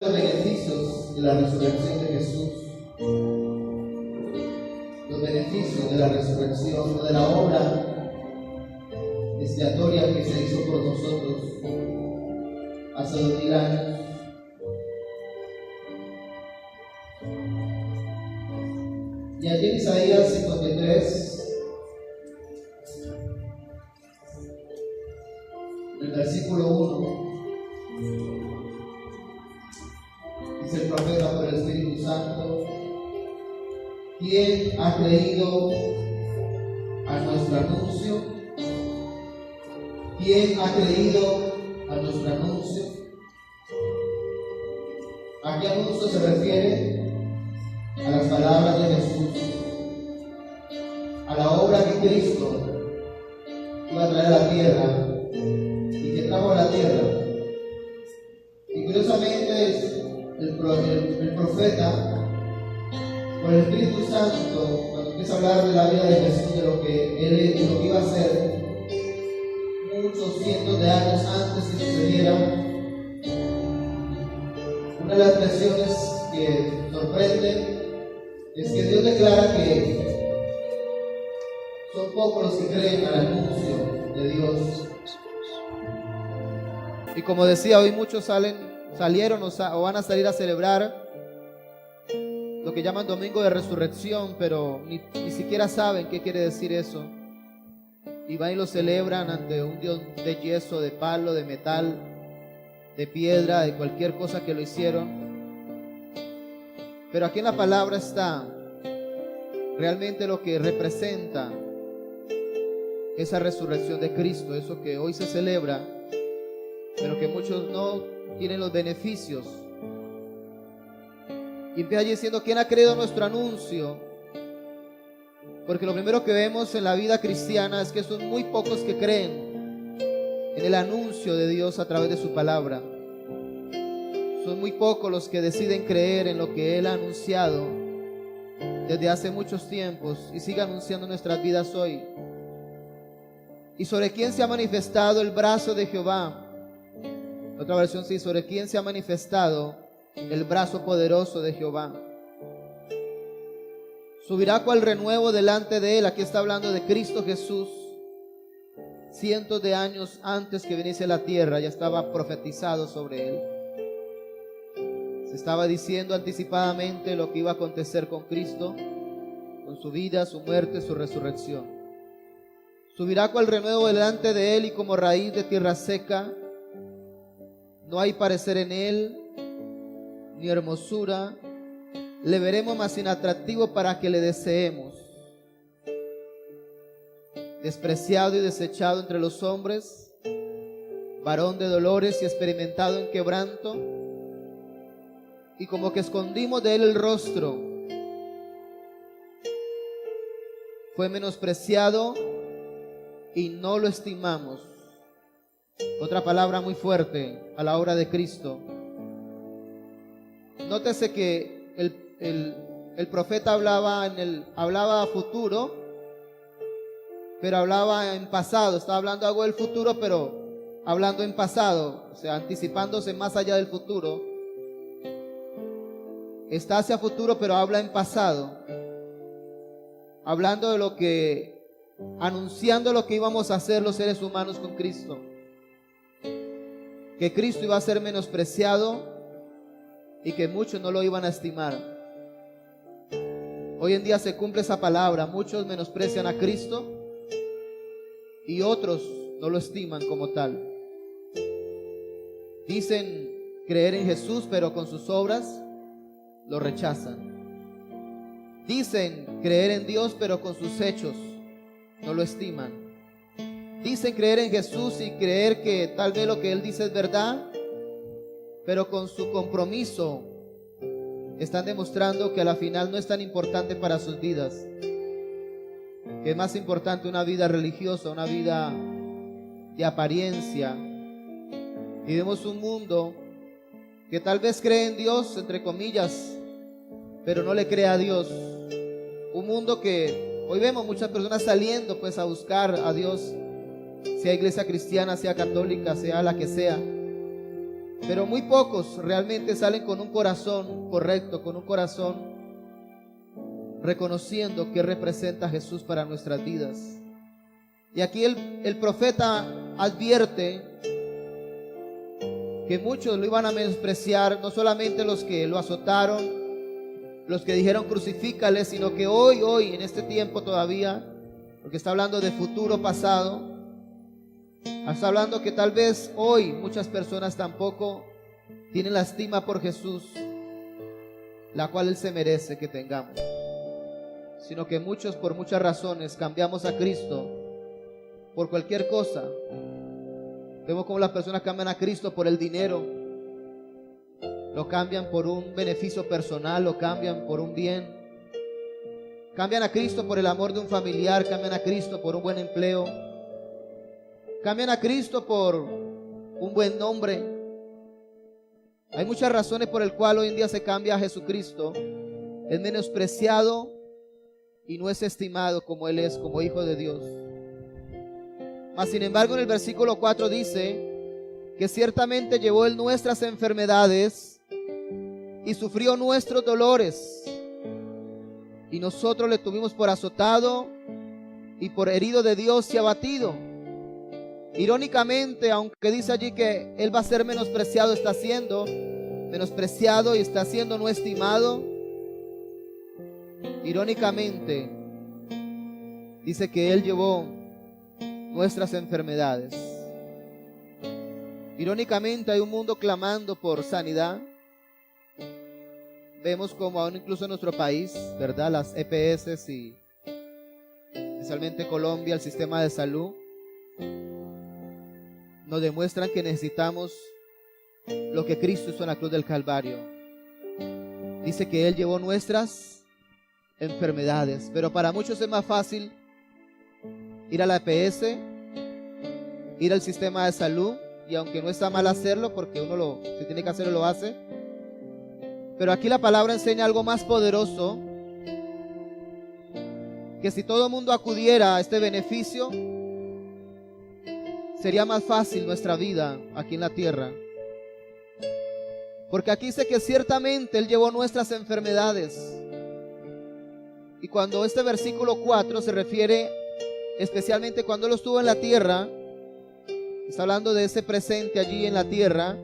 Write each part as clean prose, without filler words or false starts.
Los beneficios de la resurrección de Jesús, los beneficios de la resurrección, o de la obra expiatoria que se hizo por nosotros hace 2000 años. Y aquí en Isaías 53, el versículo 1, dice el profeta por el Espíritu Santo: ¿quién ha creído a nuestro anuncio? ¿Quién ha creído a nuestro anuncio? ¿A qué anuncio se refiere? A las palabras de Jesús, a la obra que Cristo iba a traer a la tierra y que trajo a la tierra. Y curiosamente el profeta, por el Espíritu Santo, cuando empieza a hablar de la vida de Jesús, de lo que él y lo que iba a hacer muchos cientos de años antes que sucediera, una de las expresiones que sorprende es que Dios declara que son pocos los que creen al anuncio de Dios. Y como decía, hoy muchos salieron o van a salir a celebrar lo que llaman Domingo de Resurrección, pero ni siquiera saben qué quiere decir eso. Y van y lo celebran ante un Dios de yeso, de palo, de metal, de piedra, de cualquier cosa que lo hicieron. Pero aquí en la palabra está realmente lo que representa esa resurrección de Cristo, eso que hoy se celebra, pero que muchos no tienen los beneficios. Y empieza diciendo: ¿quién ha creído nuestro anuncio? Porque lo primero que vemos en la vida cristiana es que son muy pocos que creen en el anuncio de Dios a través de su palabra. Son muy pocos los que deciden creer en lo que Él ha anunciado desde hace muchos tiempos y sigue anunciando en nuestras vidas hoy. ¿Y sobre quién se ha manifestado el brazo de Jehová? Otra versión sí: sobre quién se ha manifestado el brazo poderoso de Jehová. Subirá cual renuevo delante de Él. Aquí está hablando de Cristo Jesús. Cientos de años antes que viniese a la tierra ya estaba profetizado sobre Él. Se estaba diciendo anticipadamente lo que iba a acontecer con Cristo, con su vida, su muerte, su resurrección. Subirá cual renuevo delante de Él, y como raíz de tierra seca. No hay parecer en Él, ni hermosura. Le veremos más inatractivo para que le deseemos. Despreciado y desechado entre los hombres, varón de dolores y experimentado en quebranto. Y como que escondimos de Él el rostro. Fue menospreciado y no lo estimamos. Otra palabra muy fuerte a la obra de Cristo. Nótese que el profeta hablaba a futuro, pero hablaba en pasado. Estaba hablando algo del futuro, pero hablando en pasado, o sea, anticipándose más allá del futuro. Está hacia futuro, pero habla en pasado, hablando de lo que, anunciando lo que íbamos a hacer los seres humanos con Cristo, que Cristo iba a ser menospreciado y que muchos no lo iban a estimar. Hoy en día se cumple esa palabra: muchos menosprecian a Cristo y otros no lo estiman como tal. Dicen creer en Jesús, pero con sus obras lo rechazan. Dicen creer en Dios, pero con sus hechos no lo estiman. Dicen creer en Jesús y creer que tal vez lo que Él dice es verdad, pero con su compromiso están demostrando que a la final no es tan importante para sus vidas, que es más importante una vida religiosa, una vida de apariencia. Y vemos un mundo que tal vez cree en Dios, entre comillas, pero no le cree a Dios. Un mundo que hoy vemos muchas personas saliendo pues a buscar a Dios, sea iglesia cristiana, sea católica, sea la que sea, pero muy pocos realmente salen con un corazón correcto, con un corazón reconociendo que representa a Jesús para nuestras vidas. Y aquí el profeta advierte que muchos lo iban a menospreciar, no solamente los que lo azotaron, los que dijeron crucifícale, sino que hoy, en este tiempo todavía, porque está hablando de futuro pasado, está hablando que tal vez hoy muchas personas tampoco tienen la estima por Jesús, la cual Él se merece que tengamos, sino que muchos por muchas razones cambiamos a Cristo por cualquier cosa. Vemos cómo las personas cambian a Cristo por el dinero, lo cambian por un beneficio personal, lo cambian por un bien, cambian a Cristo por el amor de un familiar, cambian a Cristo por un buen empleo, cambian a Cristo por un buen nombre. Hay muchas razones por las cuales hoy en día se cambia a Jesucristo. Es menospreciado y no es estimado como Él es, como Hijo de Dios. Mas sin embargo, en el versículo 4 dice que ciertamente llevó Él nuestras enfermedades y sufrió nuestros dolores, y nosotros le tuvimos por azotado y por herido de Dios y abatido. Irónicamente, aunque dice allí que Él va a ser menospreciado, está siendo menospreciado y está siendo no estimado. Irónicamente, dice que Él llevó nuestras enfermedades. Irónicamente, hay un mundo clamando por sanidad. Vemos como aún incluso en nuestro país, ¿verdad? Las EPS y especialmente Colombia, el sistema de salud, nos demuestran que necesitamos lo que Cristo hizo en la cruz del Calvario. Dice que Él llevó nuestras enfermedades, pero para muchos es más fácil ir a la EPS, ir al sistema de salud, y aunque no está mal hacerlo, porque uno si tiene que hacerlo lo hace, pero aquí la palabra enseña algo más poderoso, que si todo el mundo acudiera a este beneficio, sería más fácil nuestra vida aquí en la tierra. Porque aquí dice que ciertamente Él llevó nuestras enfermedades. Y cuando este versículo 4 se refiere especialmente cuando Él estuvo en la tierra, está hablando de ese presente allí en la tierra,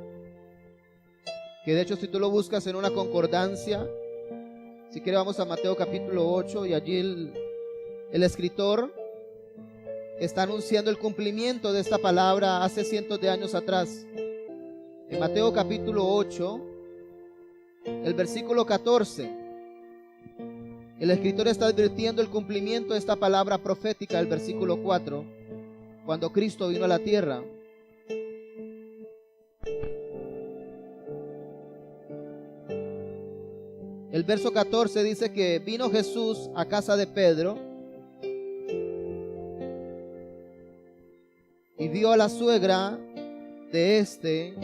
que de hecho si tú lo buscas en una concordancia, si quieres vamos a Mateo capítulo 8, y allí el escritor está anunciando el cumplimiento de esta palabra hace cientos de años atrás. En Mateo capítulo 8, el versículo 14, el escritor está advirtiendo el cumplimiento de esta palabra profética del versículo 4, cuando Cristo vino a la tierra. El verso 14 dice que vino Jesús a casa de Pedro y vio a la suegra de este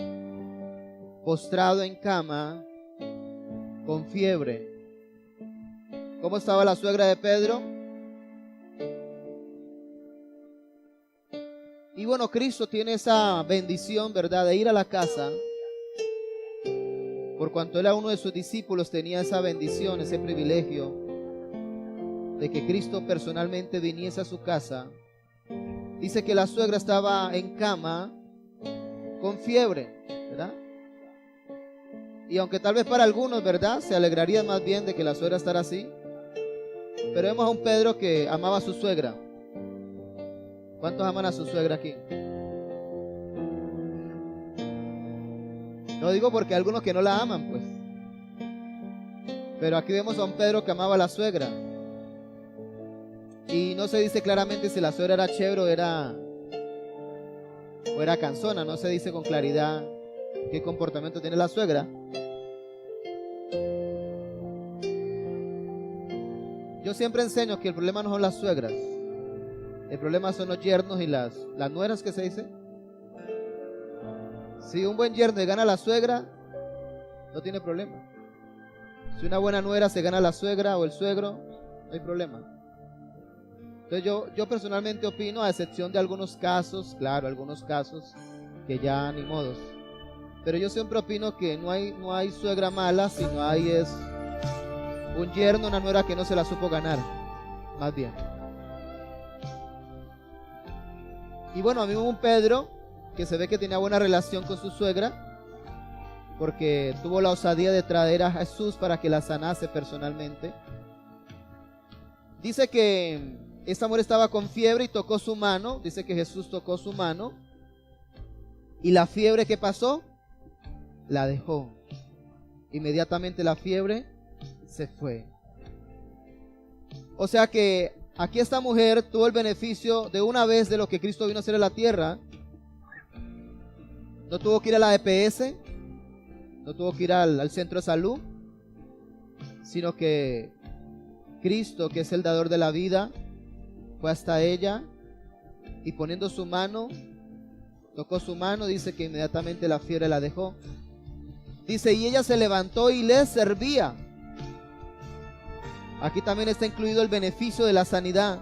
postrado en cama con fiebre. ¿Cómo estaba la suegra de Pedro? Y bueno, Cristo tiene esa bendición, ¿verdad?, de ir a la casa. Por cuanto Él era uno de sus discípulos, tenía esa bendición, ese privilegio de que Cristo personalmente viniese a su casa. Dice que la suegra estaba en cama con fiebre, ¿verdad? Y aunque tal vez para algunos, ¿verdad?, se alegrarían más bien de que la suegra estará así, pero vemos a un Pedro que amaba a su suegra. ¿Cuántos aman a su suegra aquí? No digo porque hay algunos que no la aman, pues. Pero aquí vemos a un Pedro que amaba a la suegra. Y no se dice claramente si la suegra era chévere o era cansona. No se dice con claridad qué comportamiento tiene la suegra. Yo siempre enseño que el problema no son las suegras. El problema son los yernos y las nueras, que se dice. Si un buen yerno se gana a la suegra, no tiene problema. Si una buena nuera se gana a la suegra o el suegro, no hay problema. Entonces yo personalmente opino, a excepción de algunos casos, claro, algunos casos que ya ni modos. Pero yo siempre opino que no hay suegra mala, sino hay es un yerno, una nuera que no se la supo ganar, más bien. Y bueno, a mí hubo un Pedro que se ve que tenía buena relación con su suegra, porque tuvo la osadía de traer a Jesús para que la sanase personalmente. Dice que esta mujer estaba con fiebre y tocó su mano. Dice que Jesús tocó su mano. Y la fiebre, ¿qué pasó? La dejó. Inmediatamente la fiebre se fue. O sea que aquí esta mujer tuvo el beneficio de una vez de lo que Cristo vino a hacer en la tierra. No tuvo que ir a la EPS, no tuvo que ir al centro de salud, sino que Cristo, que es el dador de la vida, fue hasta ella y poniendo su mano, tocó su mano. Dice que inmediatamente la fiebre la dejó. Dice, y ella se levantó y les servía. Aquí también está incluido el beneficio de la sanidad.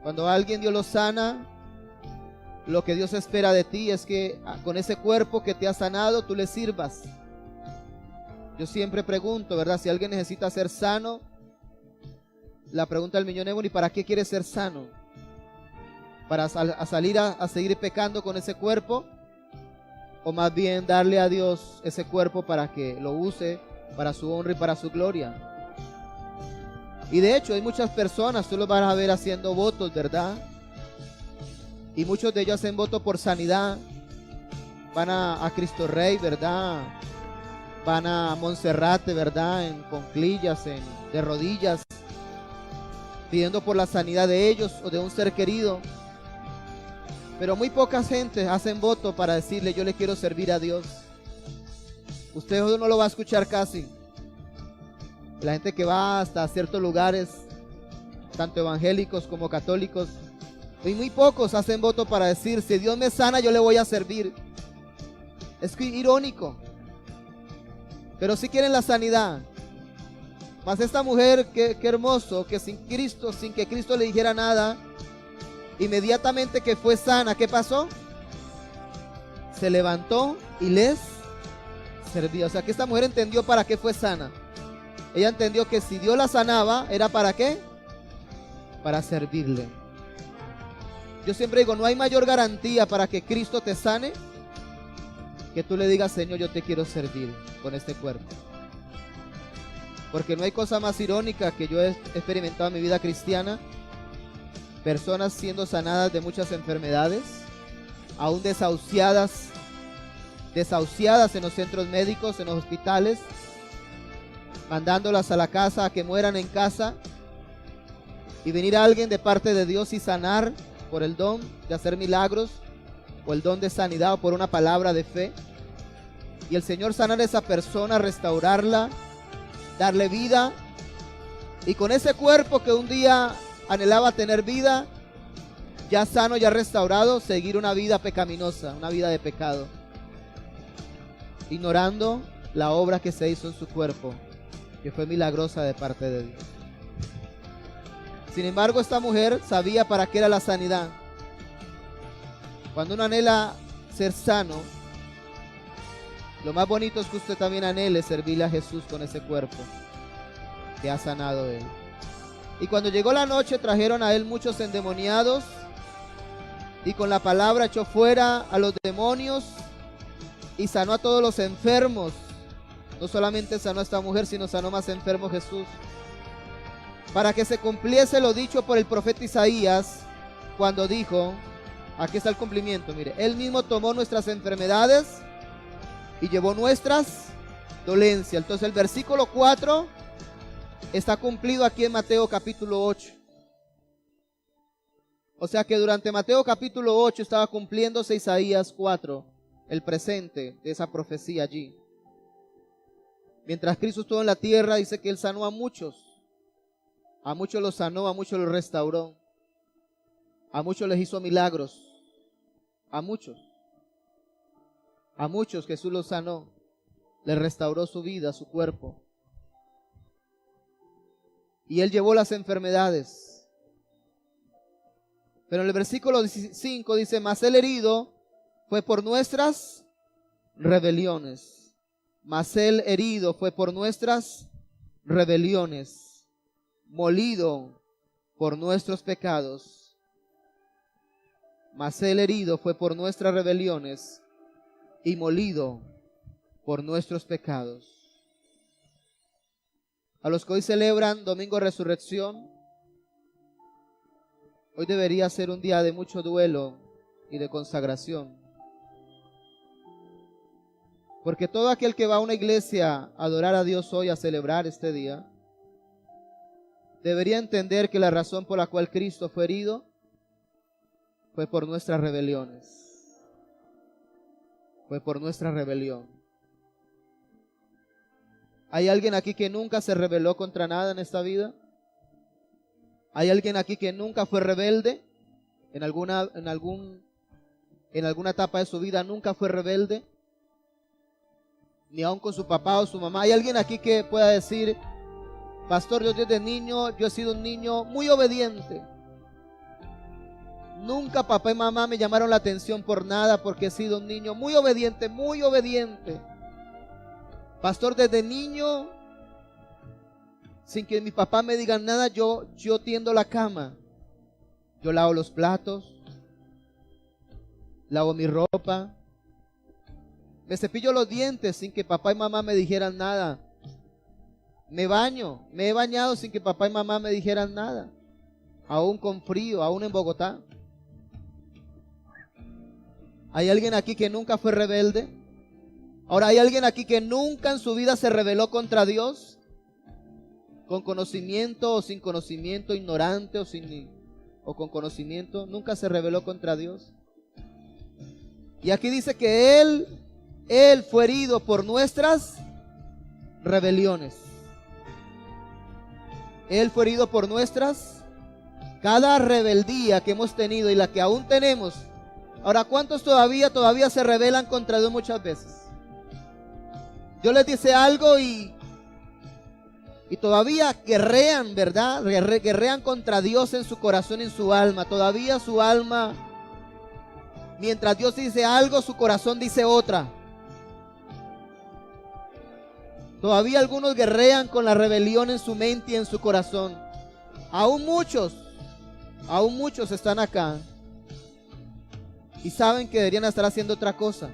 Cuando alguien Dios lo sana, lo que Dios espera de ti es que con ese cuerpo que te ha sanado, tú le sirvas. Yo siempre pregunto, ¿verdad? Si alguien necesita ser sano, la pregunta del millón de euros, ¿y para qué quiere ser sano? ¿Para salir a seguir pecando con ese cuerpo? ¿O más bien darle a Dios ese cuerpo para que lo use para su honra y para su gloria? Y de hecho hay muchas personas, tú los vas a ver haciendo votos, ¿verdad? Y muchos de ellos hacen voto por sanidad. Van a Cristo Rey, ¿verdad? Van a Monserrate, ¿verdad? En conclillas, de rodillas, pidiendo por la sanidad de ellos o de un ser querido. Pero muy poca gente hacen voto para decirle, yo le quiero servir a Dios. Usted no lo va a escuchar casi. La gente que va hasta ciertos lugares, tanto evangélicos como católicos, y muy pocos hacen voto para decir, si Dios me sana, yo le voy a servir. Es irónico. Pero sí quieren la sanidad. Mas esta mujer, qué hermoso, que sin Cristo, sin que Cristo le dijera nada, inmediatamente que fue sana, ¿qué pasó? Se levantó y les servía. O sea que esta mujer entendió para qué fue sana. Ella entendió que si Dios la sanaba, ¿era para qué? Para servirle. Yo siempre digo, no hay mayor garantía para que Cristo te sane que tú le digas, Señor, yo te quiero servir con este cuerpo. Porque no hay cosa más irónica que yo he experimentado en mi vida cristiana. Personas siendo sanadas de muchas enfermedades, aún desahuciadas en los centros médicos, en los hospitales, mandándolas a la casa a que mueran en casa, y venir a alguien de parte de Dios y sanar por el don de hacer milagros, o el don de sanidad, o por una palabra de fe, y el Señor sanar a esa persona, restaurarla, darle vida, y con ese cuerpo que un día anhelaba tener vida, ya sano, ya restaurado, seguir una vida pecaminosa, una vida de pecado, ignorando la obra que se hizo en su cuerpo, que fue milagrosa de parte de Dios. Sin embargo, esta mujer sabía para qué era la sanidad. Cuando uno anhela ser sano, lo más bonito es que usted también anhele servirle a Jesús con ese cuerpo que ha sanado él. Y cuando llegó la noche, trajeron a él muchos endemoniados, y con la palabra echó fuera a los demonios y sanó a todos los enfermos. No solamente sanó a esta mujer, sino sanó más enfermos Jesús, para que se cumpliese lo dicho por el profeta Isaías, cuando dijo, aquí está el cumplimiento, mire, él mismo tomó nuestras enfermedades y llevó nuestras dolencias. Entonces el versículo 4 está cumplido aquí en Mateo capítulo 8. O sea que durante Mateo capítulo 8 estaba cumpliéndose Isaías 4, el presente de esa profecía allí. Mientras Cristo estuvo en la tierra, dice que él sanó a muchos los sanó, a muchos los restauró, a muchos les hizo milagros, a muchos Jesús los sanó, les restauró su vida, su cuerpo, y él llevó las enfermedades. Pero en el versículo 5 dice, mas el herido fue por nuestras rebeliones. Mas él herido fue por nuestras rebeliones, molido por nuestros pecados. Mas él herido fue por nuestras rebeliones y molido por nuestros pecados. A los que hoy celebran Domingo de Resurrección, hoy debería ser un día de mucho duelo y de consagración. Porque todo aquel que va a una iglesia a adorar a Dios hoy, a celebrar este día, debería entender que la razón por la cual Cristo fue herido fue por nuestras rebeliones. Fue por nuestra rebelión. ¿Hay alguien aquí que nunca se rebeló contra nada en esta vida? ¿Hay alguien aquí que nunca fue rebelde? ¿En alguna etapa de su vida nunca fue rebelde? Ni aun con su papá o su mamá. ¿Hay alguien aquí que pueda decir: pastor, yo desde niño, yo he sido un niño muy obediente? Nunca papá y mamá me llamaron la atención por nada porque he sido un niño muy obediente, muy obediente. Pastor, desde niño, sin que mi papá me diga nada, yo tiendo la cama. Yo lavo los platos, lavo mi ropa, me cepillo los dientes sin que papá y mamá me dijeran nada. Me baño, me he bañado sin que papá y mamá me dijeran nada. Aún con frío, aún en Bogotá. ¿Hay alguien aquí que nunca fue rebelde? Ahora, ¿hay alguien aquí que nunca en su vida se rebeló contra Dios? Con conocimiento o sin conocimiento, ignorante o con conocimiento, nunca se rebeló contra Dios. Y aquí dice que Él fue herido por nuestras rebeliones. Él fue herido por cada rebeldía que hemos tenido y la que aún tenemos. Ahora, ¿cuántos todavía se rebelan contra Dios muchas veces? Dios les dice algo y todavía guerrean, ¿verdad? Guerrean contra Dios en su corazón y en su alma. Todavía su alma, mientras Dios dice algo, su corazón dice otra. Todavía algunos guerrean con la rebelión en su mente y en su corazón. Aún muchos están acá y saben que deberían estar haciendo otra cosa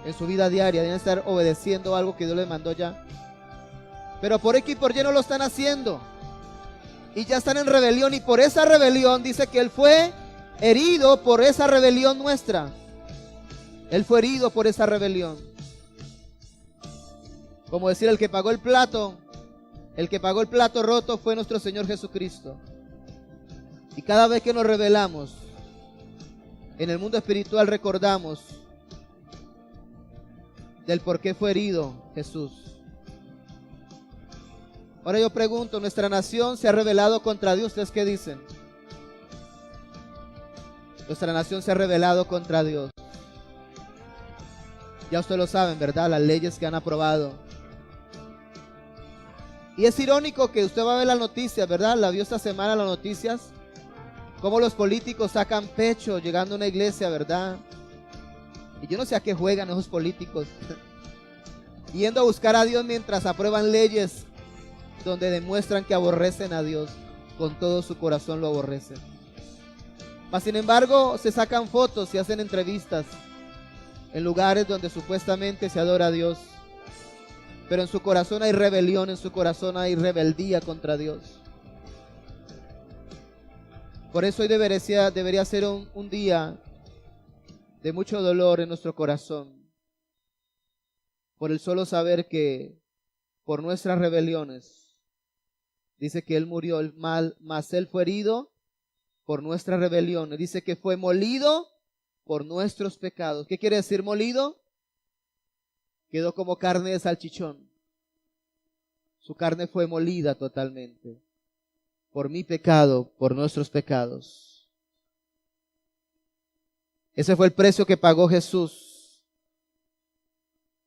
en su vida diaria, deberían estar obedeciendo algo que Dios les mandó ya. Pero por X y por Y no lo están haciendo y ya están en rebelión, y por esa rebelión dice que Él fue herido por esa rebelión nuestra. Él fue herido por esa rebelión. Como decir, el que pagó el plato roto fue nuestro Señor Jesucristo. Y cada vez que nos rebelamos en el mundo espiritual, recordamos del por qué fue herido Jesús. Ahora yo pregunto, ¿nuestra nación se ha rebelado contra Dios? ¿Ustedes qué dicen? Nuestra nación se ha rebelado contra Dios. Ya ustedes lo saben, ¿verdad? Las leyes que han aprobado. Y es irónico que usted va a ver las noticias, ¿verdad? La vio esta semana las noticias. Cómo los políticos sacan pecho llegando a una iglesia, ¿verdad? Y yo no sé a qué juegan esos políticos. Yendo a buscar a Dios mientras aprueban leyes donde demuestran que aborrecen a Dios. Con todo su corazón lo aborrecen. Mas sin embargo, se sacan fotos y hacen entrevistas en lugares donde supuestamente se adora a Dios. Pero en su corazón hay rebelión, en su corazón hay rebeldía contra Dios. Por eso hoy debería ser un día de mucho dolor en nuestro corazón. Por el solo saber que por nuestras rebeliones, dice que Él murió, mas Él fue herido por nuestras rebeliones. Dice que fue molido por nuestros pecados. ¿Qué quiere decir molido? Quedó como carne de salchichón. Su carne fue molida totalmente. Por mi pecado, por nuestros pecados. Ese fue el precio que pagó Jesús.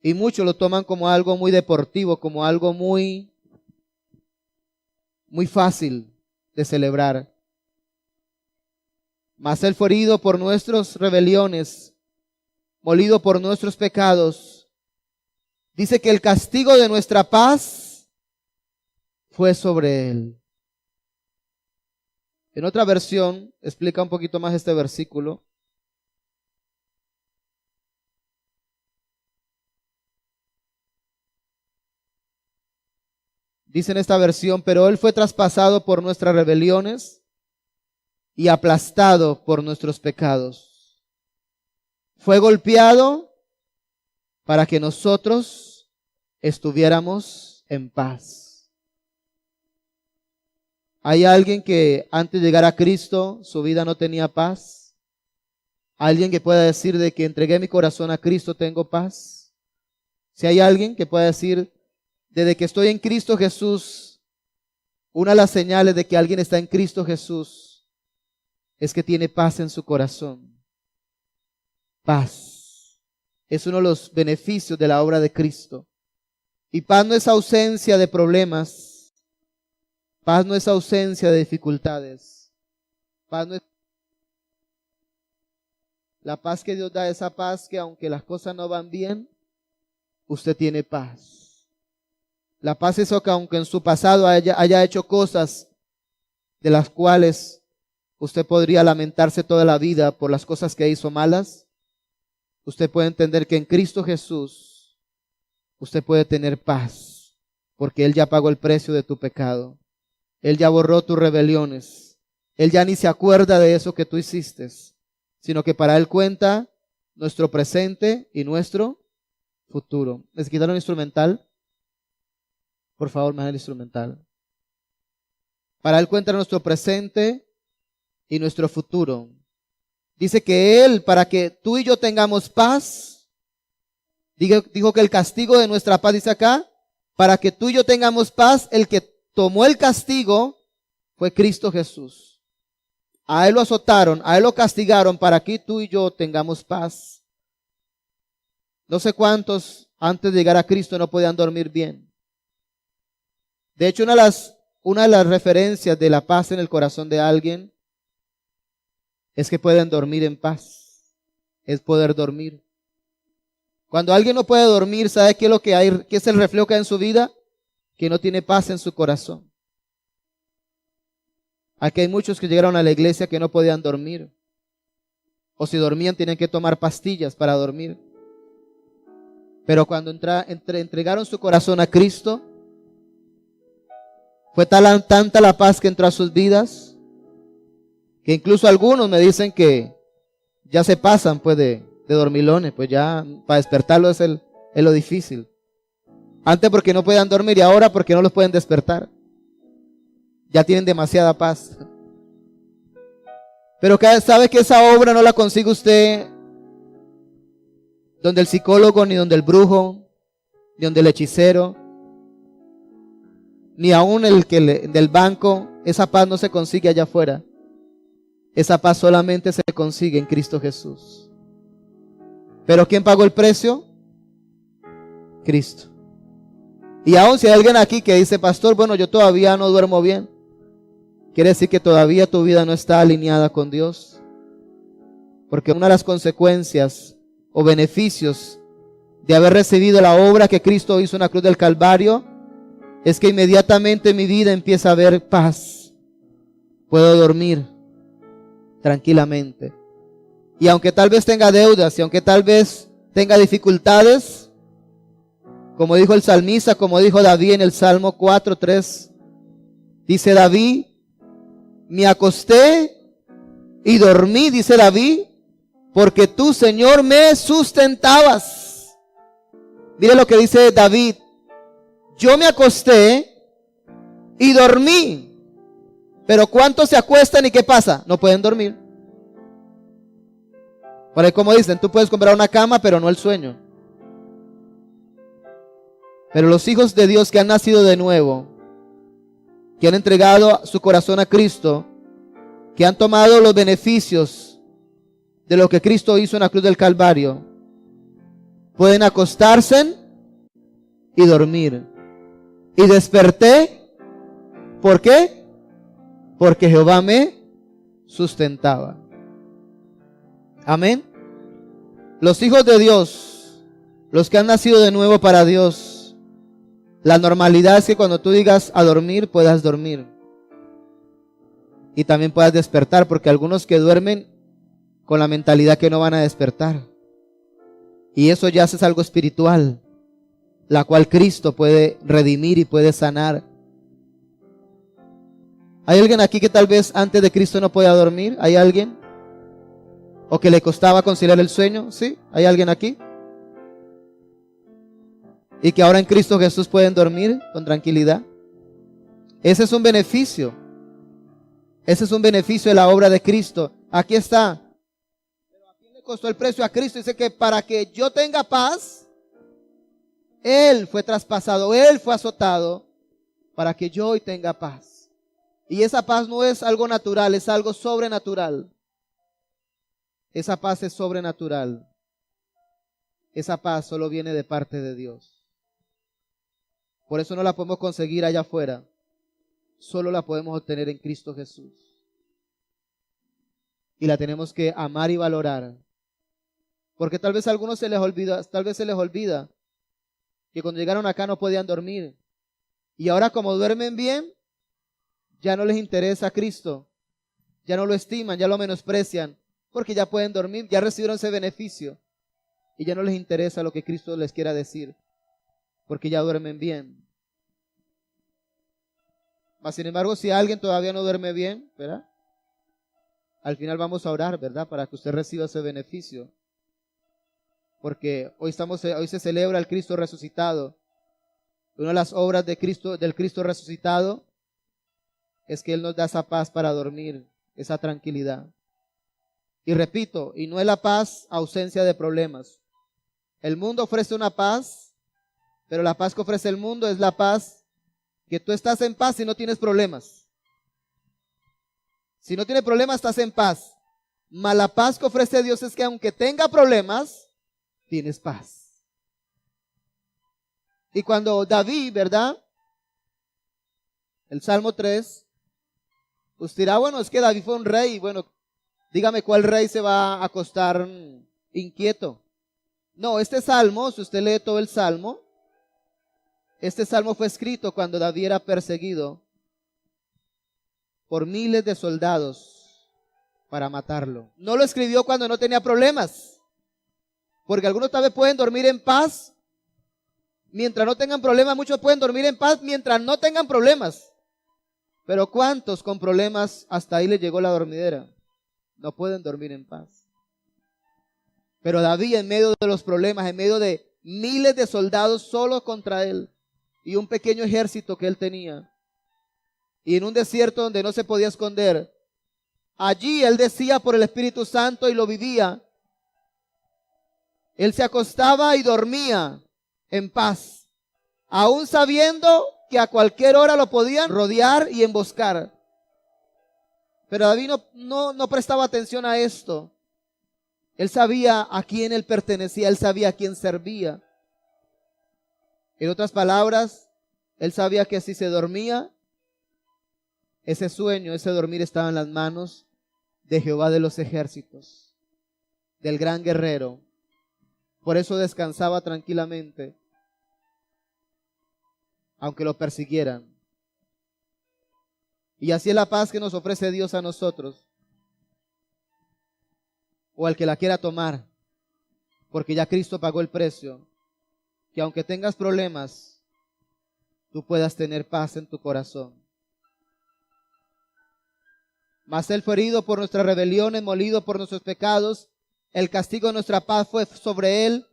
Y muchos lo toman como algo muy deportivo, como algo muy fácil de celebrar. Mas Él fue herido por nuestras rebeliones molido por nuestros pecados. Dice que el castigo de nuestra paz fue sobre él. En otra versión explica un poquito más este versículo. Dice en esta versión, pero él fue traspasado por nuestras rebeliones y aplastado por nuestros pecados. Fue golpeado para que nosotros estuviéramos en paz. ¿Hay alguien que antes de llegar a Cristo su vida no tenía paz? ¿Alguien que pueda decir de que entregué mi corazón a Cristo tengo paz? Si hay alguien que pueda decir, desde que estoy en Cristo Jesús, una de las señales de que alguien está en Cristo Jesús es que tiene paz en su corazón. Paz es uno de los beneficios de la obra de Cristo. Y paz no es ausencia de problemas. Paz no es ausencia de dificultades. Paz no es... La paz que Dios da es esa paz que aunque las cosas no van bien, usted tiene paz. La paz es que aunque en su pasado haya hecho cosas de las cuales usted podría lamentarse toda la vida por las cosas que hizo malas, usted puede entender que en Cristo Jesús usted puede tener paz, porque Él ya pagó el precio de tu pecado. Él ya borró tus rebeliones. Él ya ni se acuerda de eso que tú hiciste, sino que para Él cuenta nuestro presente y nuestro futuro. ¿Les quitaron el instrumental? Por favor, me dan el instrumental. Para Él cuenta nuestro presente y nuestro futuro. Dice que Él, para que tú y yo tengamos paz, dijo que el castigo de nuestra paz, dice acá, para que tú y yo tengamos paz, el que tomó el castigo fue Cristo Jesús. A Él lo azotaron, a Él lo castigaron para que tú y yo tengamos paz. No sé cuántos antes de llegar a Cristo no podían dormir bien. De hecho, una de las referencias de la paz en el corazón de alguien es que pueden dormir en paz. Es poder dormir. Cuando alguien no puede dormir, ¿sabe qué es lo que hay? ¿Qué es el reflejo que hay en su vida? Que no tiene paz en su corazón. Aquí hay muchos que llegaron a la iglesia que no podían dormir. O si dormían, tenían que tomar pastillas para dormir. Pero cuando entregaron su corazón a Cristo, fue tanta la paz que entró a sus vidas, que incluso algunos me dicen que ya se pasan pues de dormilones, pues ya para despertarlo es lo difícil. Antes porque no podían dormir y ahora porque no los pueden despertar. Ya tienen demasiada paz. Pero sabe que esa obra no la consigue usted donde el psicólogo, ni donde el brujo, ni donde el hechicero, ni aún del banco. Esa paz no se consigue allá afuera. Esa paz solamente se consigue en Cristo Jesús. ¿Pero quién pagó el precio? Cristo. Y aún si hay alguien aquí que dice, pastor, bueno, yo todavía no duermo bien, quiere decir que todavía tu vida no está alineada con Dios. Porque una de las consecuencias o beneficios de haber recibido la obra que Cristo hizo en la cruz del Calvario es que inmediatamente mi vida empieza a haber paz. Puedo dormir tranquilamente. Y aunque tal vez tenga deudas, y aunque tal vez tenga dificultades, como dijo el salmista, como dijo David en el Salmo 4:3, dice David, me acosté y dormí, dice David, porque tú, Señor, me sustentabas. Mire lo que dice David, yo me acosté y dormí. Pero ¿cuántos se acuestan y qué pasa? No pueden dormir. Por ahí como dicen, tú puedes comprar una cama, pero no el sueño. Pero los hijos de Dios que han nacido de nuevo, que han entregado su corazón a Cristo, que han tomado los beneficios de lo que Cristo hizo en la cruz del Calvario, pueden acostarse y dormir. Y desperté, ¿por qué? Porque Jehová me sustentaba. Amén. Los hijos de Dios, los que han nacido de nuevo para Dios, la normalidad es que cuando tú digas a dormir, puedas dormir. Y también puedas despertar, porque algunos que duermen con la mentalidad que no van a despertar. Y eso ya es algo espiritual, la cual Cristo puede redimir y puede sanar. ¿Hay alguien aquí que tal vez antes de Cristo no podía dormir? ¿Hay alguien? ¿O que le costaba conciliar el sueño? ¿Sí? ¿Hay alguien aquí? Y que ahora en Cristo Jesús pueden dormir con tranquilidad. Ese es un beneficio. Ese es un beneficio de la obra de Cristo. Aquí está. Pero ¿a quién le costó el precio? A Cristo. Dice que para que yo tenga paz, Él fue traspasado, Él fue azotado, para que yo hoy tenga paz. Y esa paz no es algo natural, es algo sobrenatural. Esa paz es sobrenatural. Esa paz solo viene de parte de Dios. Por eso no la podemos conseguir allá afuera. Solo la podemos obtener en Cristo Jesús. Y la tenemos que amar y valorar. Porque tal vez a algunos se les olvida que cuando llegaron acá no podían dormir. Y ahora como duermen bien, ya no les interesa a Cristo. Ya no lo estiman, ya lo menosprecian. Porque ya pueden dormir, ya recibieron ese beneficio. Y ya no les interesa lo que Cristo les quiera decir. Porque ya duermen bien. Mas sin embargo, si alguien todavía no duerme bien, ¿verdad? Al final vamos a orar, ¿verdad? Para que usted reciba ese beneficio. Porque hoy se celebra el Cristo resucitado. Una de las obras de Cristo, del Cristo resucitado, es que Él nos da esa paz para dormir, esa tranquilidad. Y repito, y no es la paz ausencia de problemas. El mundo ofrece una paz, pero la paz que ofrece el mundo es la paz que tú estás en paz y no tienes problemas. Si no tienes problemas, estás en paz. Mas la paz que ofrece Dios es que aunque tenga problemas, tienes paz. Y cuando David, ¿verdad? El Salmo 3, usted dirá, bueno, es que David fue un rey. Bueno, dígame cuál rey se va a acostar inquieto. No, este salmo, si usted lee todo el salmo, este salmo fue escrito cuando David era perseguido por miles de soldados para matarlo. No lo escribió cuando no tenía problemas, porque algunos tal vez pueden dormir en paz mientras no tengan problemas. Muchos pueden dormir en paz mientras no tengan problemas. Pero ¿cuántos con problemas hasta ahí les llegó la dormidera? No pueden dormir en paz. Pero David, en medio de los problemas, en medio de miles de soldados solo contra él y un pequeño ejército que él tenía, y en un desierto donde no se podía esconder, allí él decía por el Espíritu Santo y lo vivía. Él se acostaba y dormía en paz, aún sabiendo que a cualquier hora lo podían rodear y emboscar. Pero David no prestaba atención a esto. Él sabía a quién él pertenecía, él sabía a quién servía. En otras palabras, él sabía que si se dormía, ese sueño, ese dormir estaba en las manos de Jehová de los ejércitos, del gran guerrero. Por eso descansaba tranquilamente, aunque lo persiguieran. Y así es la paz que nos ofrece Dios a nosotros, o al que la quiera tomar, porque ya Cristo pagó el precio, que aunque tengas problemas, tú puedas tener paz en tu corazón. Mas Él fue herido por nuestras rebeliones, molido por nuestros pecados, el castigo de nuestra paz fue sobre Él.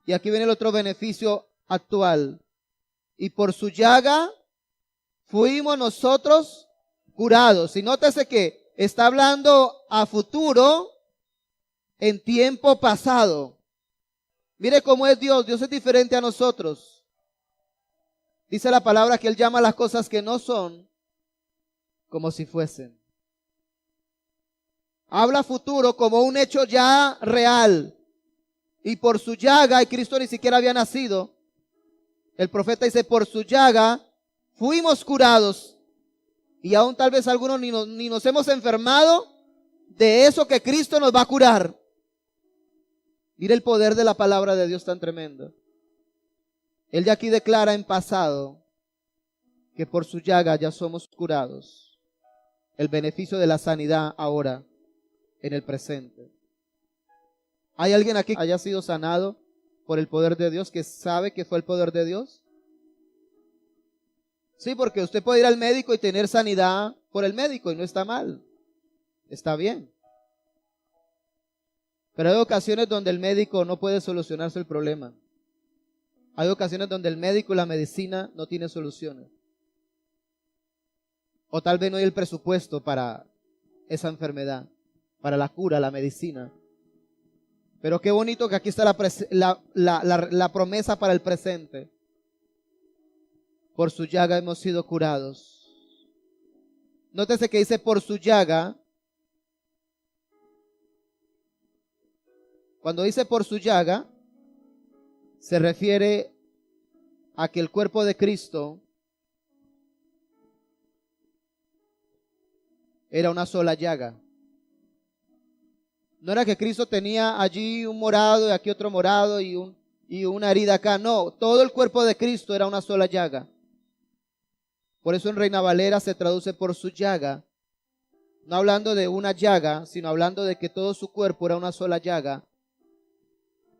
Y aquí viene el otro beneficio actual. Y por su llaga fuimos nosotros curados. Y nótese que está hablando a futuro, en tiempo pasado. Mire cómo es Dios. Dios es diferente a nosotros. Dice la palabra que Él llama las cosas que no son como si fuesen. Habla futuro como un hecho ya real. Y por su llaga, y Cristo ni siquiera había nacido, el profeta dice, por su llaga fuimos curados. Y aún tal vez algunos ni nos hemos enfermado de eso que Cristo nos va a curar. Mira el poder de la palabra de Dios tan tremendo. Él de aquí declara en pasado que por su llaga ya somos curados. El beneficio de la sanidad ahora, en el presente. ¿Hay alguien aquí que haya sido sanado por el poder de Dios, que sabe que fue el poder de Dios? Sí, porque usted puede ir al médico y tener sanidad por el médico y no está mal. Está bien. Pero hay ocasiones donde el médico no puede solucionarse el problema. Hay ocasiones donde el médico y la medicina no tienen soluciones. O tal vez no hay el presupuesto para esa enfermedad, para la cura, la medicina. Pero qué bonito que aquí está la promesa para el presente. Por su llaga hemos sido curados. Nótese que dice por su llaga. Cuando dice por su llaga, se refiere a que el cuerpo de Cristo era una sola llaga. No era que Cristo tenía allí un morado y aquí otro morado y una herida acá. No, todo el cuerpo de Cristo era una sola llaga. Por eso en Reina Valera se traduce por su llaga. No hablando de una llaga, sino hablando de que todo su cuerpo era una sola llaga.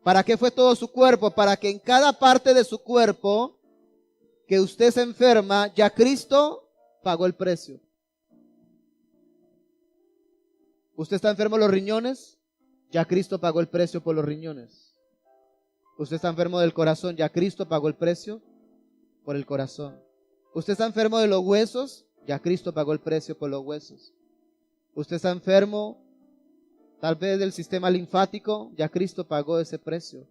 ¿Para qué fue todo su cuerpo? Para que en cada parte de su cuerpo que usted se enferma, ya Cristo pagó el precio. ¿Usted está enfermo de los riñones? Ya Cristo pagó el precio por los riñones. ¿Usted está enfermo del corazón? Ya Cristo pagó el precio por el corazón. ¿Usted está enfermo de los huesos? Ya Cristo pagó el precio por los huesos. ¿Usted está enfermo tal vez del sistema linfático? Ya Cristo pagó ese precio.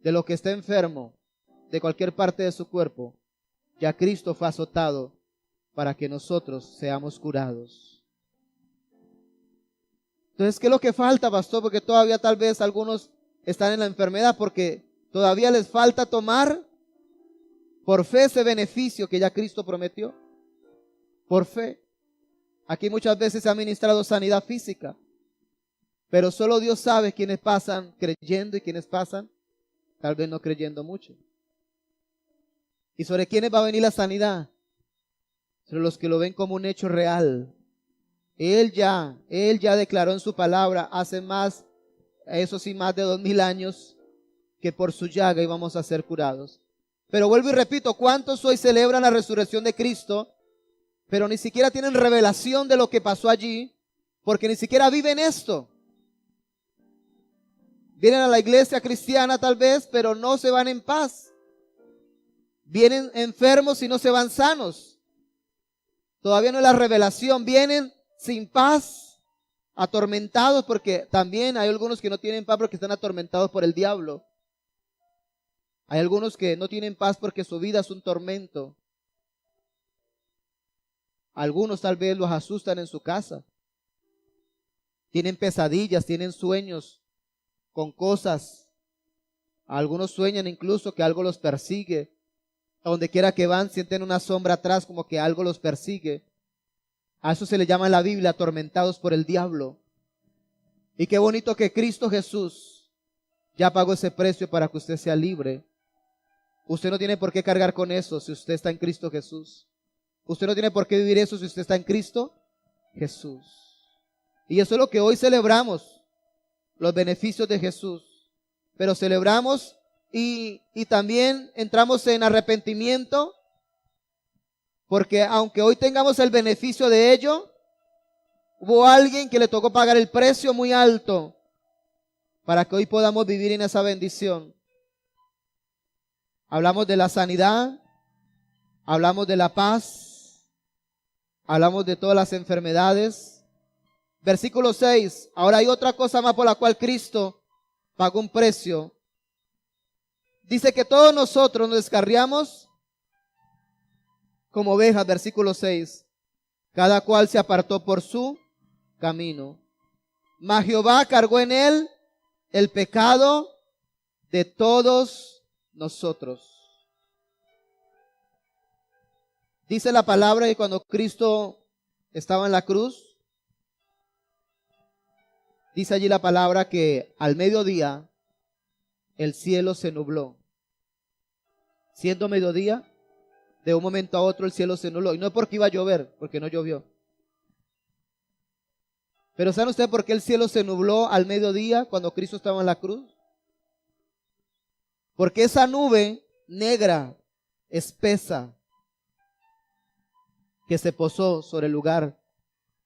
De lo que está enfermo, de cualquier parte de su cuerpo, ya Cristo fue azotado para que nosotros seamos curados. Entonces, ¿qué es lo que falta, pastor? Porque todavía tal vez algunos están en la enfermedad porque todavía les falta tomar por fe ese beneficio que ya Cristo prometió. Por fe. Aquí muchas veces se ha ministrado sanidad física, pero solo Dios sabe quiénes pasan creyendo y quiénes pasan tal vez no creyendo mucho. ¿Y sobre quiénes va a venir la sanidad? Sobre los que lo ven como un hecho real. Él ya declaró en su palabra hace más, eso sí, más de 2000 años, que por su llaga íbamos a ser curados. Pero vuelvo y repito, ¿cuántos hoy celebran la resurrección de Cristo, pero ni siquiera tienen revelación de lo que pasó allí, porque ni siquiera viven esto? Vienen a la iglesia cristiana tal vez, pero no se van en paz. Vienen enfermos y no se van sanos. Todavía no es la revelación. Vienen sin paz, atormentados, porque también hay algunos que no tienen paz porque están atormentados por el diablo. Hay algunos que no tienen paz porque su vida es un tormento. Algunos tal vez los asustan en su casa. Tienen pesadillas, tienen sueños con cosas. Algunos sueñan incluso que algo los persigue. A donde quiera que van sienten una sombra atrás como que algo los persigue. A eso se le llama en la Biblia atormentados por el diablo. Y qué bonito que Cristo Jesús ya pagó ese precio para que usted sea libre. Usted no tiene por qué cargar con eso si usted está en Cristo Jesús. Usted no tiene por qué vivir eso si usted está en Cristo Jesús. Y eso es lo que hoy celebramos, los beneficios de Jesús. Pero celebramos y también entramos en arrepentimiento, porque aunque hoy tengamos el beneficio de ello, hubo alguien que le tocó pagar el precio muy alto para que hoy podamos vivir en esa bendición. Hablamos de la sanidad, hablamos de la paz, hablamos de todas las enfermedades. Versículo 6, ahora hay otra cosa más por la cual Cristo pagó un precio. Dice que todos nosotros nos descarriamos como ovejas, versículo 6. Cada cual se apartó por su camino. Mas Jehová cargó en él el pecado de todos nosotros. Dice la palabra que cuando Cristo estaba en la cruz, Dice allí la palabra que al mediodía el cielo se nubló. Siendo mediodía, de un momento a otro el cielo se nubló. Y no es porque iba a llover, porque no llovió. Pero ¿saben ustedes por qué el cielo se nubló al mediodía cuando Cristo estaba en la cruz? Porque esa nube negra, espesa, que se posó sobre el lugar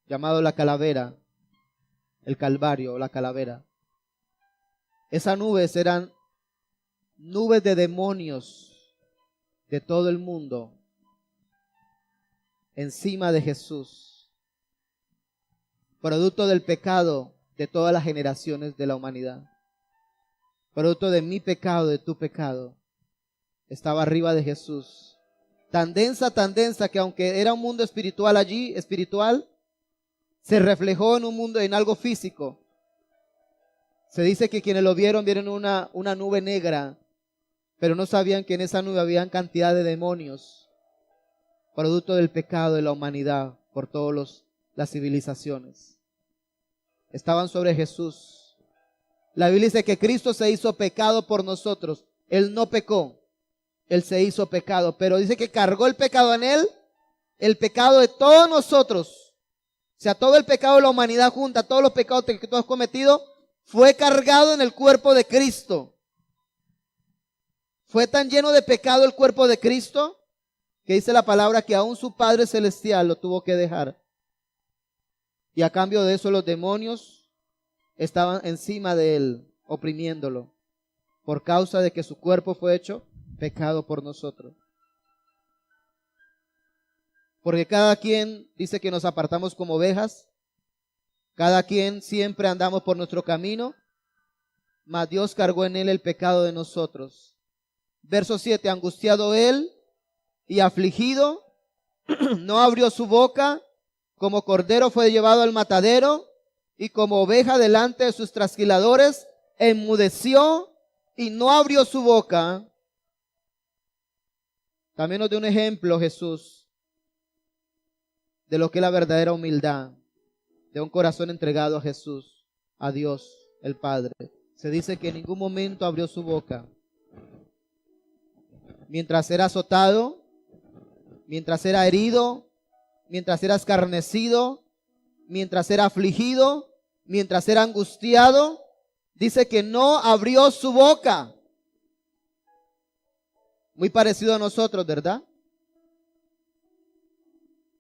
llamado la calavera, el Calvario o la calavera. Esas nubes eran nubes de demonios de todo el mundo encima de Jesús, producto del pecado de todas las generaciones de la humanidad, producto de mi pecado, de tu pecado, estaba arriba de Jesús. Tan densa que aunque era un mundo espiritual allí, espiritual, se reflejó en un mundo, en algo físico. Se dice que quienes lo vieron una nube negra, pero no sabían que en esa nube había cantidad de demonios, producto del pecado de la humanidad por todas las civilizaciones. Estaban sobre Jesús. La Biblia dice que Cristo se hizo pecado por nosotros. Él no pecó, Él se hizo pecado, pero dice que cargó el pecado en Él, el pecado de todos nosotros. O sea, todo el pecado de la humanidad junta, todos los pecados que tú has cometido, fue cargado en el cuerpo de Cristo. Fue tan lleno de pecado el cuerpo de Cristo que dice la palabra que aún su Padre Celestial lo tuvo que dejar. Y a cambio de eso los demonios estaban encima de Él, oprimiéndolo, por causa de que su cuerpo fue hecho pecado por nosotros. Porque cada quien dice que nos apartamos como ovejas, cada quien siempre andamos por nuestro camino, mas Dios cargó en Él el pecado de nosotros. Verso 7, angustiado Él y afligido, no abrió su boca, como cordero fue llevado al matadero, y como oveja delante de sus trasquiladores, enmudeció y no abrió su boca. También nos dio un ejemplo Jesús de lo que es la verdadera humildad, de un corazón entregado a Jesús, a Dios, el Padre. Se dice que en ningún momento abrió su boca. Mientras era azotado, mientras era herido, mientras era escarnecido, mientras era afligido, mientras era angustiado, dice que no abrió su boca. Muy parecido a nosotros, ¿verdad?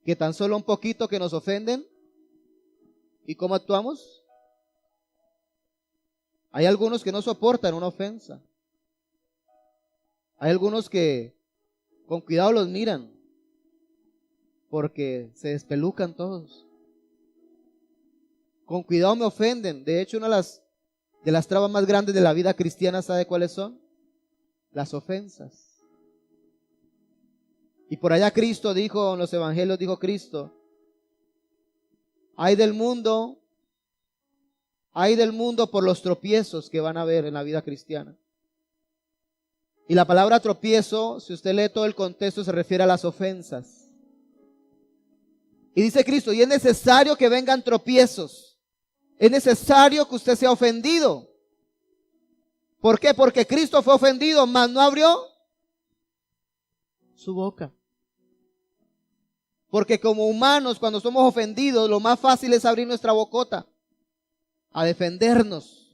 Que tan solo un poquito que nos ofenden. ¿Y cómo actuamos? Hay algunos que no soportan una ofensa. Hay algunos que con cuidado los miran porque se despelucan todos. Con cuidado me ofenden. De hecho, una de las trabas más grandes de la vida cristiana, ¿sabe cuáles son? Las ofensas. Y por allá Cristo dijo, en los evangelios dijo Cristo, ay del mundo por los tropiezos que van a haber en la vida cristiana. Y la palabra tropiezo, si usted lee todo el contexto, se refiere a las ofensas. Y dice Cristo, y es necesario que vengan tropiezos. Es necesario que usted sea ofendido. ¿Por qué? Porque Cristo fue ofendido, mas no abrió su boca. Porque como humanos, cuando somos ofendidos, lo más fácil es abrir nuestra bocota a defendernos.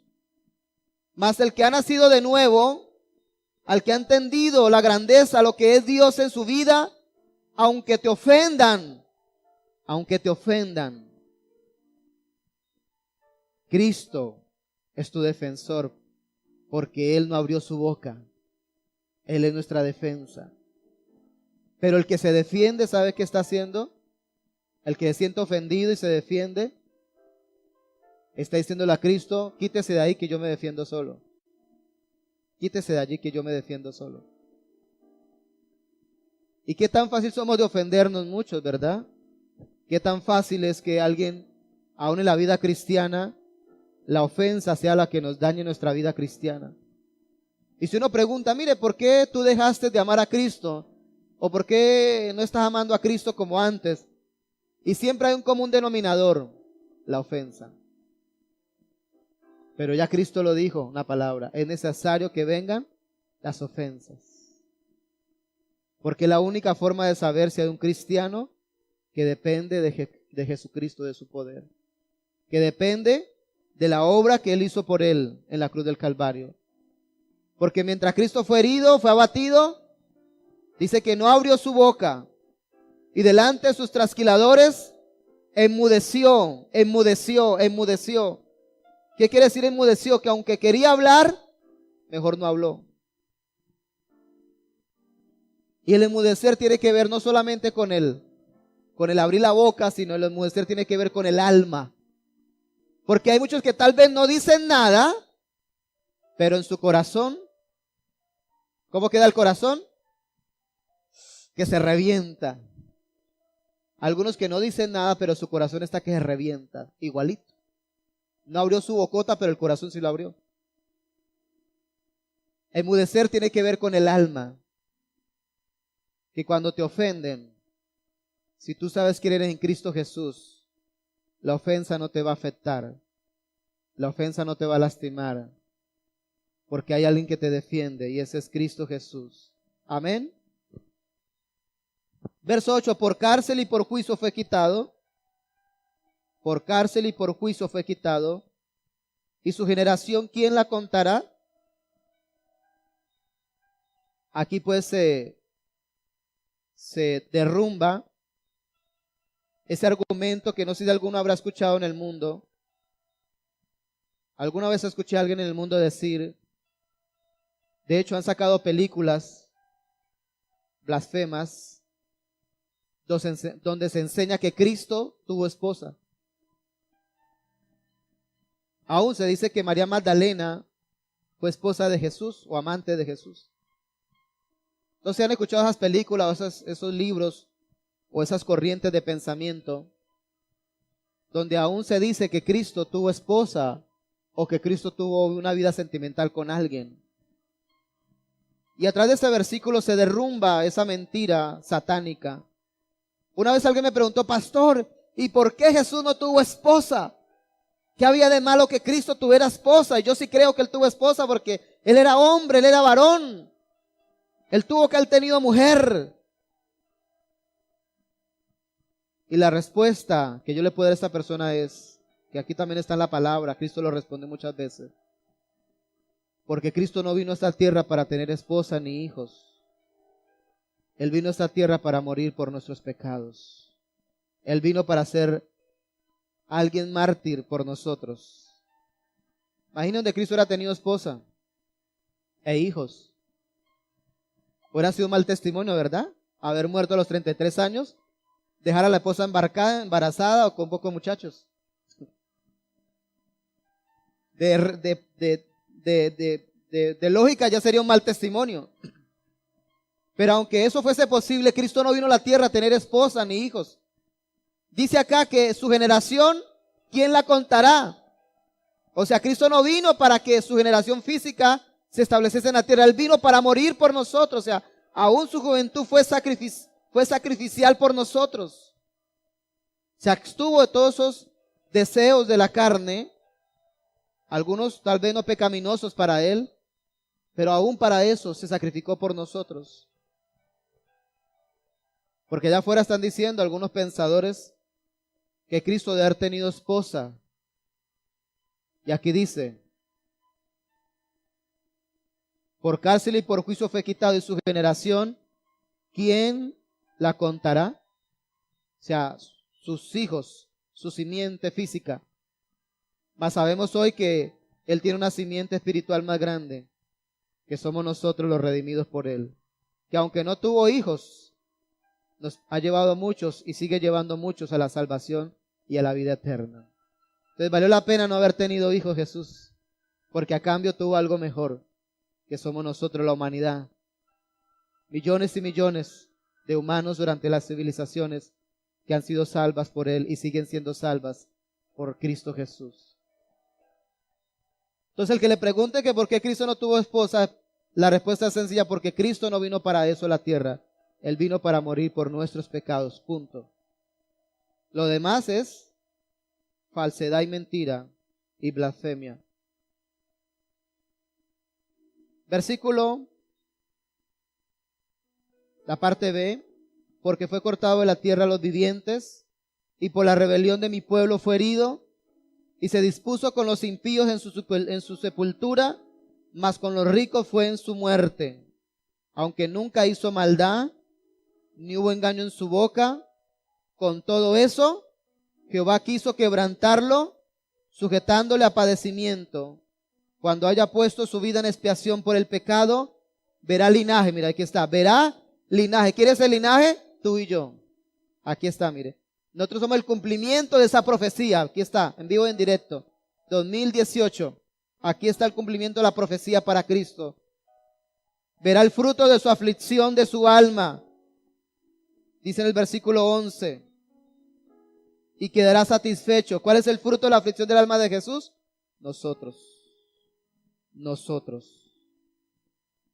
Mas el que ha nacido de nuevo, al que ha entendido la grandeza, lo que es Dios en su vida, aunque te ofendan, Cristo es tu defensor, porque Él no abrió su boca. Él es nuestra defensa. Pero el que se defiende, ¿sabe qué está haciendo? El que se siente ofendido y se defiende, está diciéndole a Cristo, quítese de ahí que yo me defiendo solo. Quítese de allí que yo me defiendo solo. ¿Y qué tan fácil somos de ofendernos muchos, verdad? ¿Qué tan fácil es que alguien, aún en la vida cristiana, la ofensa sea la que nos dañe nuestra vida cristiana? Y si uno pregunta, mire, ¿por qué tú dejaste de amar a Cristo? ¿O por qué no estás amando a Cristo como antes? Y siempre hay un común denominador, la ofensa. Pero ya Cristo lo dijo, una palabra, es necesario que vengan las ofensas. Porque la única forma de saber si hay un cristiano que depende de Jesucristo, de su poder. Que depende de la obra que Él hizo por Él en la cruz del Calvario. Porque mientras Cristo fue herido, fue abatido, dice que no abrió su boca. Y delante de sus trasquiladores enmudeció. ¿Qué quiere decir enmudeció? Que aunque quería hablar, mejor no habló. Y el enmudecer tiene que ver no solamente con el abrir la boca, sino el enmudecer tiene que ver con el alma. Porque hay muchos que tal vez no dicen nada, pero en su corazón, ¿cómo queda el corazón? Que se revienta. Algunos que no dicen nada, pero su corazón está que se revienta, igualito. No abrió su bocota, pero el corazón sí lo abrió. Enmudecer tiene que ver con el alma. Que cuando te ofenden, si tú sabes que eres en Cristo Jesús, la ofensa no te va a afectar. La ofensa no te va a lastimar. Porque hay alguien que te defiende y ese es Cristo Jesús. Amén. Verso 8, por cárcel y por juicio fue quitado. Por cárcel y por juicio fue quitado. ¿Y su generación quién la contará? Aquí pues se derrumba ese argumento que no sé si alguno habrá escuchado en el mundo. Alguna vez escuché a alguien en el mundo decir, de hecho han sacado películas blasfemas donde se enseña que Cristo tuvo esposa. Aún se dice que María Magdalena fue esposa de Jesús o amante de Jesús. Entonces han escuchado esas películas o esos libros o esas corrientes de pensamiento donde aún se dice que Cristo tuvo esposa o que Cristo tuvo una vida sentimental con alguien. Y a través de ese versículo se derrumba esa mentira satánica. Una vez alguien me preguntó, pastor, ¿y por qué Jesús no tuvo esposa? ¿Qué había de malo que Cristo tuviera esposa? Y yo sí creo que Él tuvo esposa porque Él era hombre, Él era varón. Él tuvo que haber tenido mujer. Y la respuesta que yo le puedo dar a esta persona es, que aquí también está en la palabra, Cristo lo responde muchas veces. Porque Cristo no vino a esta tierra para tener esposa ni hijos. Él vino a esta tierra para morir por nuestros pecados. Él vino para ser alguien mártir por nosotros. Imaginen donde Cristo hubiera tenido esposa e hijos. Hubiera sido un mal testimonio, ¿verdad? Haber muerto a los 33 años, dejar a la esposa embarazada o con pocos muchachos. De lógica ya sería un mal testimonio. Pero aunque eso fuese posible, Cristo no vino a la tierra a tener esposa ni hijos. Dice acá que su generación, ¿quién la contará? O sea, Cristo no vino para que su generación física se estableciese en la tierra. Él vino para morir por nosotros. O sea, aún su juventud fue sacrificial por nosotros. Se abstuvo de todos esos deseos de la carne. Algunos tal vez no pecaminosos para Él, pero aún para eso se sacrificó por nosotros. Porque allá afuera están diciendo algunos pensadores que Cristo debe haber tenido esposa. Y aquí dice, por cárcel y por juicio fue quitado, y su generación, ¿quién la contará? O sea, sus hijos, su simiente física. Mas sabemos hoy que Él tiene una simiente espiritual más grande, que somos nosotros los redimidos por Él. Que aunque no tuvo hijos, nos ha llevado a muchos y sigue llevando a muchos a la salvación y a la vida eterna. Entonces valió la pena no haber tenido hijos Jesús, porque a cambio tuvo algo mejor, que somos nosotros la humanidad. Millones y millones de humanos durante las civilizaciones que han sido salvas por Él y siguen siendo salvas por Cristo Jesús. Entonces el que le pregunte que por qué Cristo no tuvo esposa, la respuesta es sencilla, porque Cristo no vino para eso a la tierra. Él vino para morir por nuestros pecados, punto. Lo demás es falsedad y mentira y blasfemia. Versículo, la parte B, porque fue cortado de la tierra a los vivientes, y por la rebelión de mi pueblo fue herido, y se dispuso con los impíos en su sepultura, mas con los ricos fue en su muerte. Aunque nunca hizo maldad, ni hubo engaño en su boca, con todo eso, Jehová quiso quebrantarlo, sujetándole a padecimiento. Cuando haya puesto su vida en expiación por el pecado, verá linaje. Mira, aquí está, verá linaje. ¿Quieres el linaje? Tú y yo. Aquí está, mire. Nosotros somos el cumplimiento de esa profecía. Aquí está, en vivo y en directo. 2018. Aquí está el cumplimiento de la profecía para Cristo. Verá el fruto de su aflicción de su alma. Dice en el versículo 11. Y quedará satisfecho. ¿Cuál es el fruto de la aflicción del alma de Jesús? Nosotros.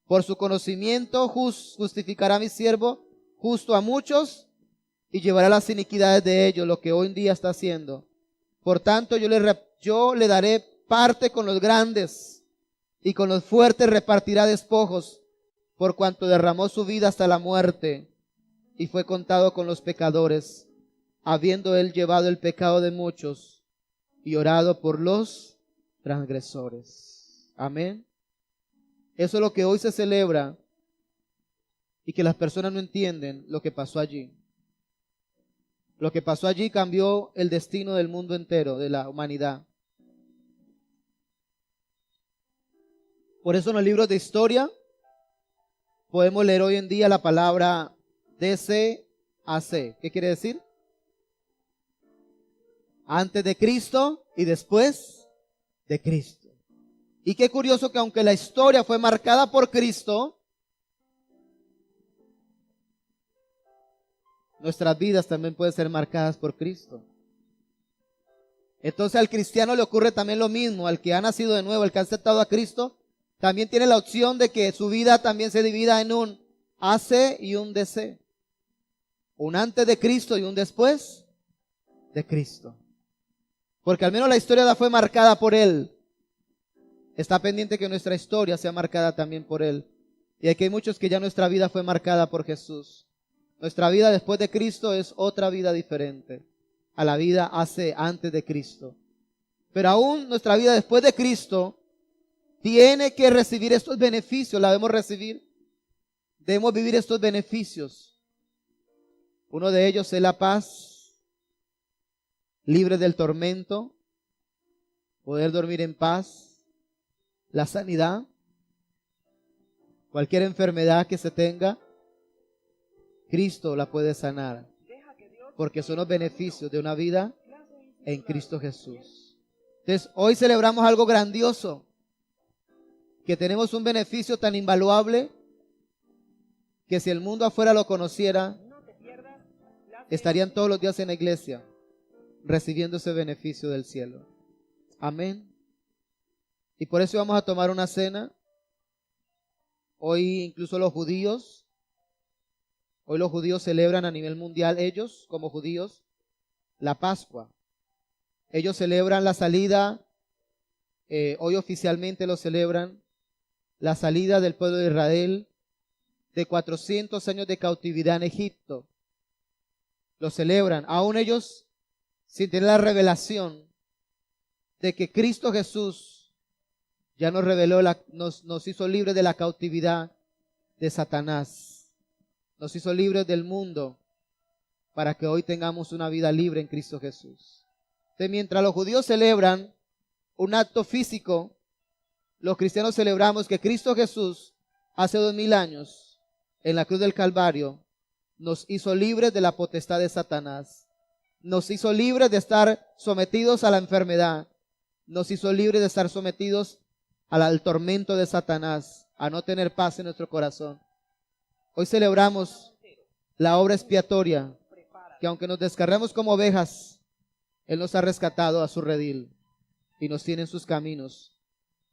Por su conocimiento justificará a mi siervo justo a muchos y llevará las iniquidades de ellos, lo que hoy en día está haciendo. Por tanto, yo le daré parte con los grandes y con los fuertes repartirá despojos, por cuanto derramó su vida hasta la muerte y fue contado con los pecadores, habiendo él llevado el pecado de muchos y orado por los transgresores. Amén. Eso es lo que hoy se celebra y que las personas no entienden lo que pasó allí. Lo que pasó allí cambió el destino del mundo entero, de la humanidad. Por eso en los libros de historia podemos leer hoy en día la palabra DCAC. ¿Qué quiere decir? Antes de Cristo y después de Cristo. Y qué curioso que aunque la historia fue marcada por Cristo, nuestras vidas también pueden ser marcadas por Cristo. Entonces al cristiano le ocurre también lo mismo, al que ha nacido de nuevo, al que ha aceptado a Cristo, también tiene la opción de que su vida también se divida en un AC y un DC. Un antes de Cristo y un después de Cristo. Porque al menos la historia fue marcada por Él. Está pendiente que nuestra historia sea marcada también por Él. Y aquí hay muchos que ya nuestra vida fue marcada por Jesús. Nuestra vida después de Cristo es otra vida diferente a la vida antes de Cristo. Pero aún nuestra vida después de Cristo tiene que recibir estos beneficios. La debemos recibir. Debemos vivir estos beneficios. Uno de ellos es la paz, libre del tormento, poder dormir en paz. La sanidad, cualquier enfermedad que se tenga, Cristo la puede sanar, porque son los beneficios de una vida en Cristo Jesús. Entonces, hoy celebramos algo grandioso, que tenemos un beneficio tan invaluable, que si el mundo afuera lo conociera, estarían todos los días en la iglesia, recibiendo ese beneficio del cielo. Amén. Y por eso vamos a tomar una cena. Hoy incluso los judíos celebran a nivel mundial, ellos como judíos, la Pascua. Ellos celebran la salida, hoy oficialmente lo celebran, la salida del pueblo de Israel de 400 años de cautividad en Egipto. Lo celebran, aún ellos sin tener la revelación de que Cristo Jesús ya nos reveló, nos hizo libres de la cautividad de Satanás. Nos hizo libres del mundo para que hoy tengamos una vida libre en Cristo Jesús. Entonces, mientras los judíos celebran un acto físico, los cristianos celebramos que Cristo Jesús hace 2000 años en la cruz del Calvario nos hizo libres de la potestad de Satanás. Nos hizo libres de estar sometidos a la enfermedad. Nos hizo libres de estar sometidos al tormento de Satanás, a no tener paz en nuestro corazón. Hoy celebramos la obra expiatoria, que aunque nos descarremos como ovejas, Él nos ha rescatado a su redil y nos tiene en sus caminos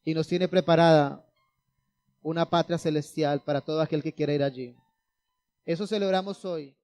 y nos tiene preparada una patria celestial para todo aquel que quiera ir allí. Eso celebramos hoy.